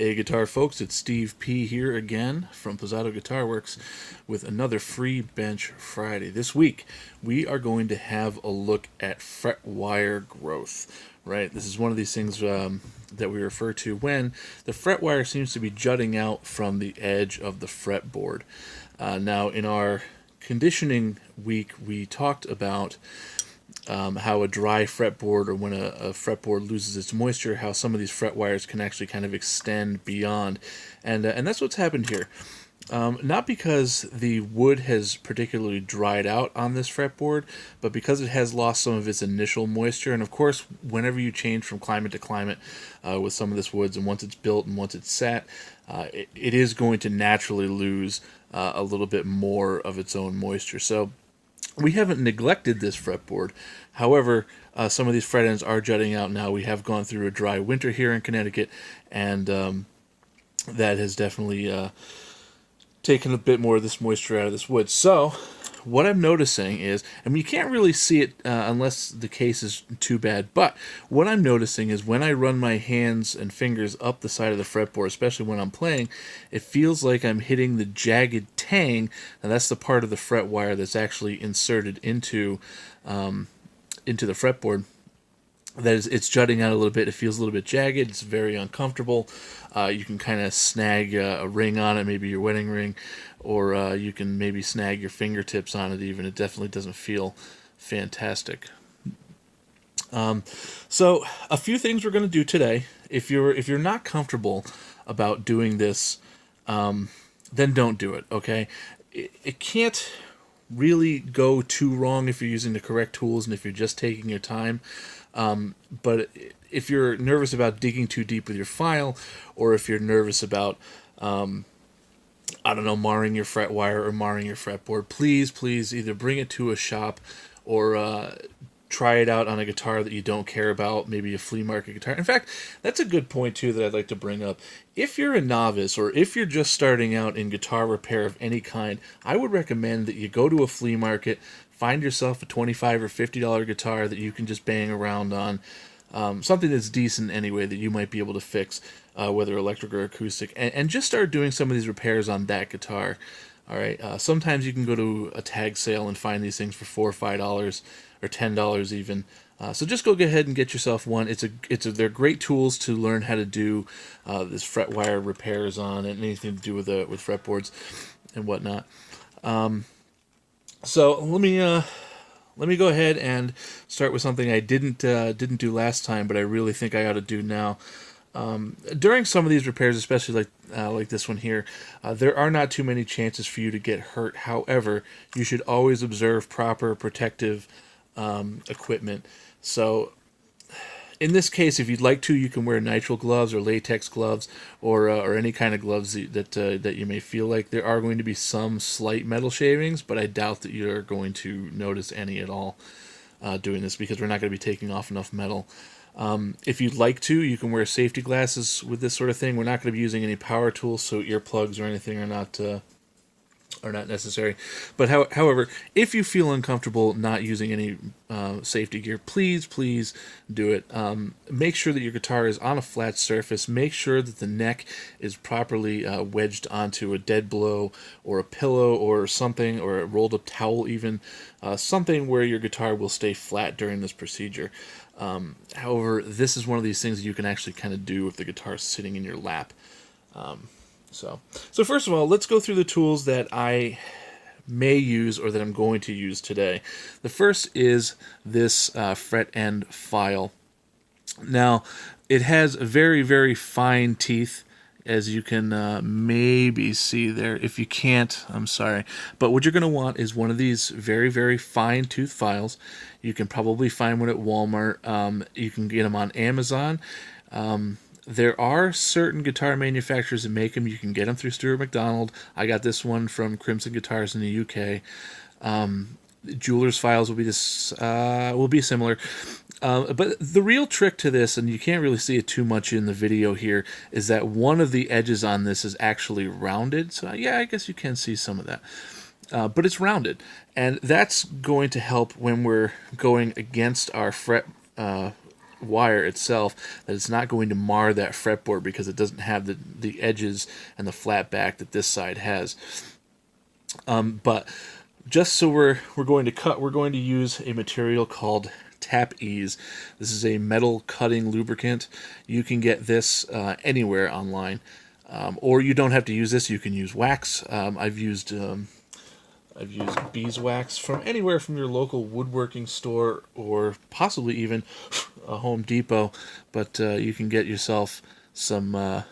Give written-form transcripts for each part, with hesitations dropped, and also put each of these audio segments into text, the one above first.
Hey guitar folks, it's Steve P here again from Pozzato Guitar Works with another Free Bench Friday. This week we are going to have a look at fret wire growth, right? This is one of these things that we refer to when the fret wire seems to be jutting out from the edge of the fretboard. Now in our conditioning week we talked about how a dry fretboard, or when a fretboard loses its moisture, how some of these fret wires can actually kind of extend beyond, and that's what's happened here. Not because the wood has particularly dried out on this fretboard, but because it has lost some of its initial moisture. And of course, whenever you change from climate to climate with some of this woods, and once it's built and once it's sat, it is going to naturally lose a little bit more of its own moisture. So we haven't neglected this fretboard. However, some of these fret ends are jutting out now. We have gone through a dry winter here in Connecticut, and that has definitely taken a bit more of this moisture out of this wood. So what I'm noticing is, I mean, you can't really see it unless the case is too bad, but what I'm noticing is when I run my hands and fingers up the side of the fretboard, especially when I'm playing, it feels like I'm hitting the jagged tang, and that's the part of the fret wire that's actually inserted into the fretboard. That is, it's jutting out a little bit. It feels a little bit jagged. It's very uncomfortable. You can kind of snag a ring on it, maybe your wedding ring, or you can maybe snag your fingertips on it even. It definitely doesn't feel fantastic. So a few things we're going to do today. If you're not comfortable about doing this, then don't do it, okay? It can't really go too wrong if you're using the correct tools and if you're just taking your time. But if you're nervous about digging too deep with your file, or if you're nervous about, I don't know, marring your fret wire or marring your fretboard, please either bring it to a shop or try it out on a guitar that you don't care about, maybe a flea market guitar. In fact, that's a good point too that I'd like to bring up. If you're a novice or if you're just starting out in guitar repair of any kind, I would recommend that you go to a flea market, find yourself a $25 or $50 guitar that you can just bang around on, something that's decent anyway that you might be able to fix, whether electric or acoustic, and just start doing some of these repairs on that guitar. All right. Sometimes you can go to a tag sale and find these things for $4 or $5 or $10 even. So just go ahead and get yourself one. They're great tools to learn how to do this fret wire repairs on, and anything to do with fretboards and whatnot. So let me go ahead and start with something I didn't do last time, but I really think I ought to do now. During some of these repairs, especially like this one here, there are not too many chances for you to get hurt. However, you should always observe proper protective equipment. So in this case, if you'd like to, you can wear nitrile gloves or latex gloves, or any kind of gloves that you may feel like. There are going to be some slight metal shavings, but I doubt that you're going to notice any at all doing this, because we're not going to be taking off enough metal. If you'd like to, you can wear safety glasses with this sort of thing. We're not going to be using any power tools, so earplugs or anything are not necessary. But however, if you feel uncomfortable not using any safety gear, please do it. Make sure that your guitar is on a flat surface. Make sure that the neck is properly wedged onto a dead blow or a pillow or something, or a rolled up towel even, something where your guitar will stay flat during this procedure. However, this is one of these things that you can actually kind of do if the guitar is sitting in your lap. So first of all, let's go through the tools that I may use or that I'm going to use today. The first is this fret end file. Now, it has very fine teeth, as you can maybe see there. If you can't, I'm sorry. But what you're going to want is one of these very fine tooth files. You can probably find one at Walmart. You can get them on Amazon. There are certain guitar manufacturers that make them. You can get them through Stuart McDonald. I got this one from Crimson Guitars in the UK. Jeweler's files will be similar. But the real trick to this, and you can't really see it too much in the video here, is that one of the edges on this is actually rounded. So yeah, I guess you can see some of that. But it's rounded, and that's going to help when we're going against our fret wire itself, that it's not going to mar that fretboard because it doesn't have the edges and the flat back that this side has. But just so we're going to cut, we're going to use a material called Tap Ease. This is a metal cutting lubricant. You can get this anywhere online, or you don't have to use this. You can use wax. I've used beeswax from anywhere from your local woodworking store or possibly even a Home Depot. But you can get yourself some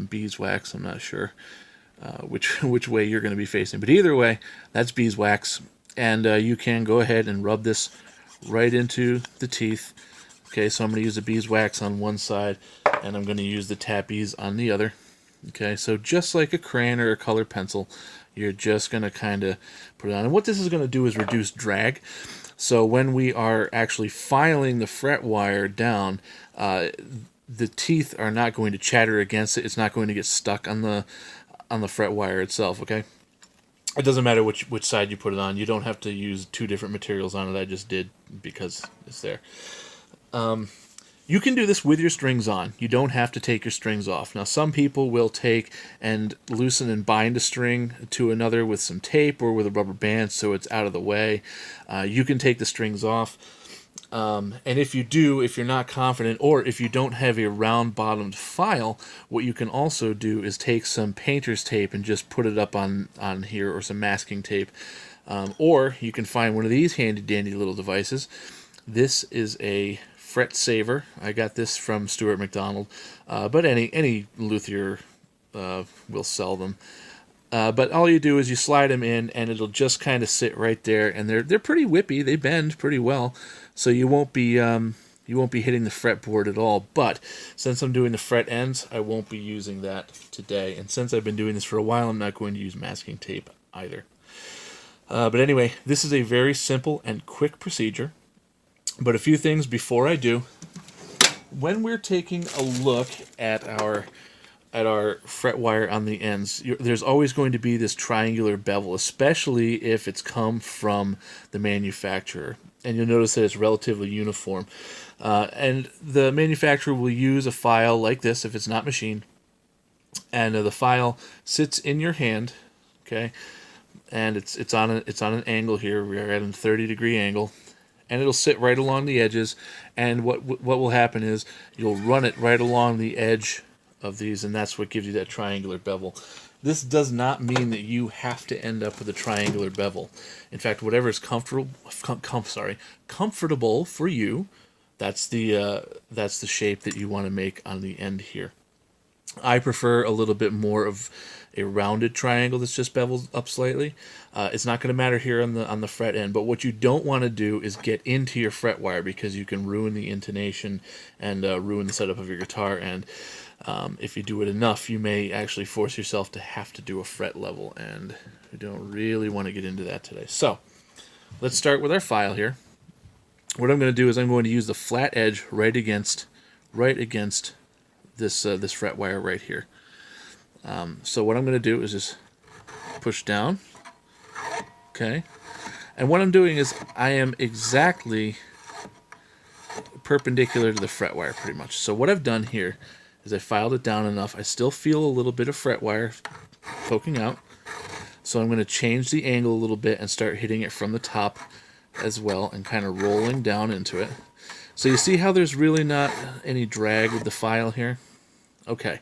beeswax. I'm not sure which way you're going to be facing, but either way, that's beeswax, and you can go ahead and rub this right into the teeth. Okay, so I'm going to use the beeswax on one side, and I'm going to use the Tap Ease on the other. Okay, so just like a crayon or a colored pencil, you're just going to kind of put it on. And what this is going to do is reduce drag. So when we are actually filing the fret wire down, the teeth are not going to chatter against it. It's not going to get stuck on the fret wire itself, okay? It doesn't matter which side you put it on. You don't have to use two different materials on it. I just did because it's there. You can do this with your strings on. You don't have to take your strings off. Now, some people will take and loosen and bind a string to another with some tape or with a rubber band so it's out of the way. You can take the strings off. And if you do, if you're not confident, or if you don't have a round-bottomed file, what you can also do is take some painter's tape and just put it up on here, or some masking tape. Or you can find one of these handy-dandy little devices. This is a fret saver. I got this from Stuart McDonald, but any luthier will sell them. But all you do is you slide them in, and it'll just kind of sit right there. And they're pretty whippy. They bend pretty well, so you won't be hitting the fretboard at all. But since I'm doing the fret ends, I won't be using that today. And since I've been doing this for a while, I'm not going to use masking tape either. But anyway, this is a very simple and quick procedure. But a few things before I do. When we're taking a look at our fret wire on the ends, there's always going to be this triangular bevel, especially if it's come from the manufacturer. And you'll notice that it's relatively uniform. And the manufacturer will use a file like this if it's not machined. And the file sits in your hand, okay? And it's on an angle here. We're at a 30-degree angle. And it'll sit right along the edges. And what will happen is you'll run it right along the edge of these, and that's what gives you that triangular bevel. This does not mean that you have to end up with a triangular bevel. In fact, whatever is comfortable for you, that's the shape that you want to make on the end here. I prefer a little bit more of a rounded triangle that's just beveled up slightly. It's not going to matter here on the fret end, but what you don't want to do is get into your fret wire, because you can ruin the intonation and ruin the setup of your guitar. And if you do it enough, you may actually force yourself to have to do a fret level, and we don't really want to get into that today. So let's start with our file here. What I'm going to do is I'm going to use the flat edge right against this fret wire right here. So what I'm going to do is just push down, okay? And what I'm doing is I am exactly perpendicular to the fret wire pretty much. So what I've done here is I filed it down enough. I still feel a little bit of fret wire poking out. So I'm going to change the angle a little bit and start hitting it from the top as well and kind of rolling down into it. So you see how there's really not any drag with the file here? Okay,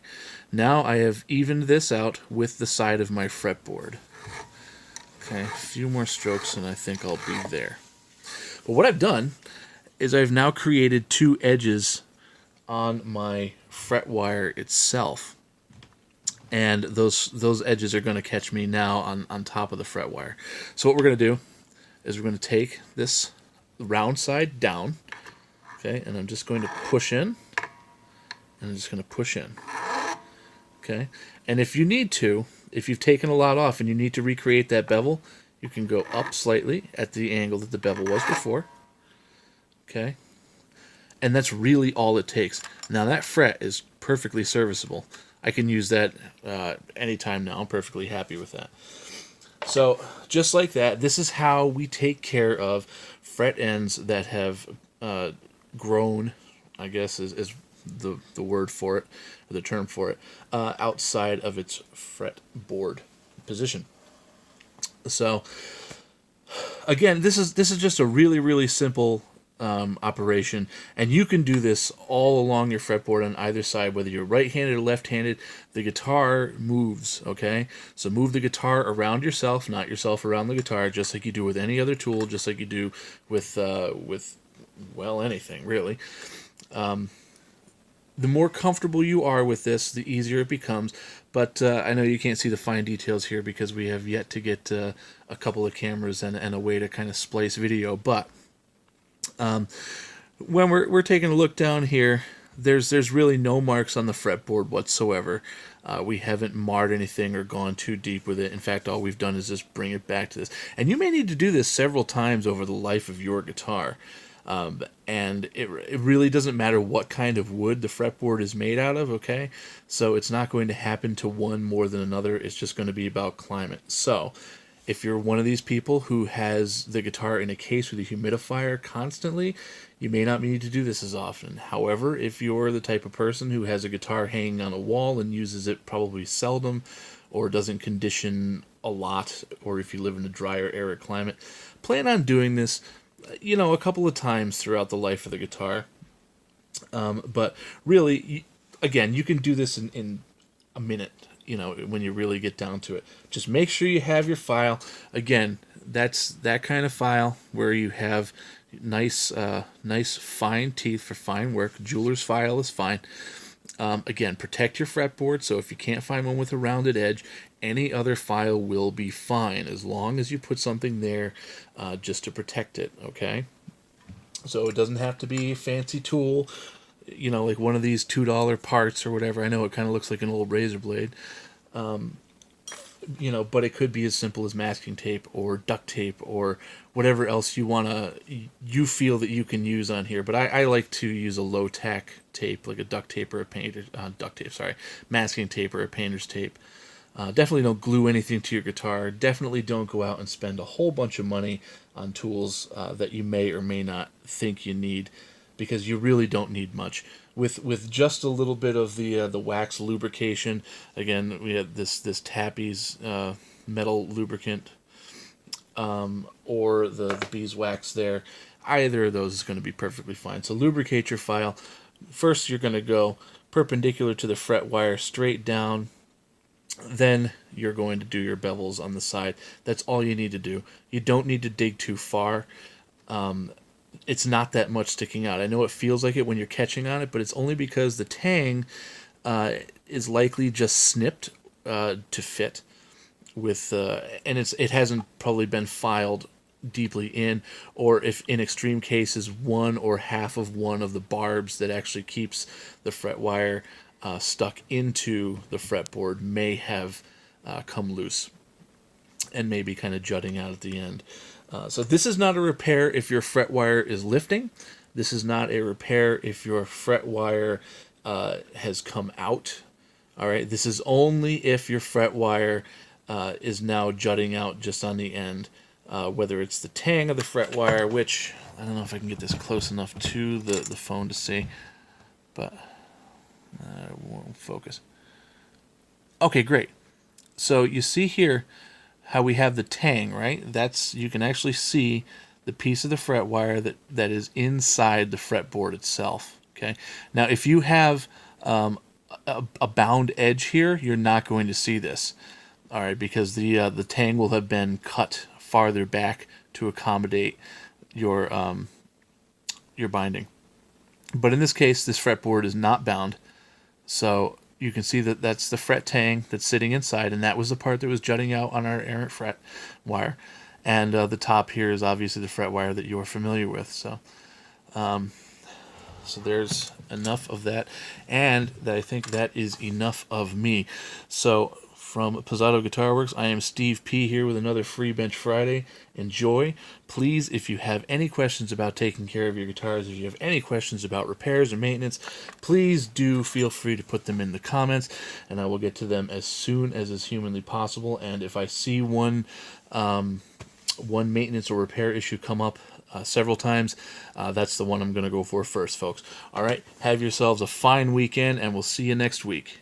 now I have evened this out with the side of my fretboard. Okay, a few more strokes and I think I'll be there. But what I've done is I've now created two edges on my fret wire itself. And those edges are going to catch me now on top of the fret wire. So what we're going to do is we're going to take this round side down, okay, and I'm just going to push in, and I'm just going to push in, okay. And if you need to, if you've taken a lot off and you need to recreate that bevel, you can go up slightly at the angle that the bevel was before, okay. And that's really all it takes. Now that fret is perfectly serviceable. I can use that anytime now. I'm perfectly happy with that. So just like that, this is how we take care of fret ends that have grown I guess is the word for it, or the term for it, outside of its fretboard position. So again, this is just a really simple operation, and you can do this all along your fretboard on either side, whether you're right-handed or left-handed. The guitar moves, okay? So move the guitar around yourself, not yourself around the guitar, just like you do with any other tool, just like you do with well, anything really. The more comfortable you are with this, the easier it becomes. But I know you can't see the fine details here because we have yet to get a couple of cameras and a way to kind of splice video. But when we're taking a look down here, there's really no marks on the fretboard whatsoever. We haven't marred anything or gone too deep with it. In fact, all we've done is just bring it back to this. And you may need to do this several times over the life of your guitar. And it really doesn't matter what kind of wood the fretboard is made out of, okay? So it's not going to happen to one more than another. It's just going to be about climate. So if you're one of these people who has the guitar in a case with a humidifier constantly, you may not need to do this as often. However, if you're the type of person who has a guitar hanging on a wall and uses it probably seldom, or doesn't condition a lot, or if you live in a drier, arid climate, plan on doing this a couple of times throughout the life of the guitar. But really, again, you can do this in a minute, when you really get down to it. Just make sure you have your file. Again, that's that kind of file where you have nice fine teeth for fine work. Jeweler's file is fine. Again, protect your fretboard, so if you can't find one with a rounded edge, any other file will be fine, as long as you put something there just to protect it, okay? So it doesn't have to be a fancy tool, like one of these $2 parts or whatever. I know it kind of looks like an old razor blade, but it could be as simple as masking tape or duct tape or whatever else you feel that you can use on here. But I like to use a low tack tape, like a duct tape or masking tape or a painter's tape. Definitely don't glue anything to your guitar. Definitely don't go out and spend a whole bunch of money on tools that you may or may not think you need, because you really don't need much. With just a little bit of the wax lubrication, again, we have this Tappy's metal lubricant, or the beeswax there. Either of those is going to be perfectly fine. So lubricate your file. First, you're going to go perpendicular to the fret wire, straight down. Then you're going to do your bevels on the side. That's all you need to do. You don't need to dig too far. It's not that much sticking out. I know it feels like it when you're catching on it, but it's only because the tang is likely just snipped to fit with, and it hasn't probably been filed deeply in, or if in extreme cases one or half of one of the barbs that actually keeps the fret wire stuck into the fretboard may have come loose and maybe kind of jutting out at the end. So this is not a repair if your fret wire is lifting. This is not a repair if your fret wire has come out. All right, this is only if your fret wire is now jutting out just on the end, whether it's the tang of the fret wire, which I don't know if I can get this close enough to the phone to see, but it won't focus. Okay, great. So you see here how we have the tang, right? You can actually see the piece of the fret wire that is inside the fretboard itself. Okay. Now, if you have a bound edge here, you're not going to see this. All right, because the tang will have been cut farther back to accommodate your binding. But in this case, this fretboard is not bound, so you can see that that's the fret tang that's sitting inside, and that was the part that was jutting out on our errant fret wire. And the top here is obviously the fret wire that you're familiar with. So there's enough of that, and I think that is enough of me. So from Pozzato Guitar Works, I am Steve P. here with another Free Bench Friday. Enjoy. Please, if you have any questions about taking care of your guitars, if you have any questions about repairs or maintenance, please do feel free to put them in the comments, and I will get to them as soon as is humanly possible. And if I see one maintenance or repair issue come up several times, that's the one I'm going to go for first, folks. All right, have yourselves a fine weekend, and we'll see you next week.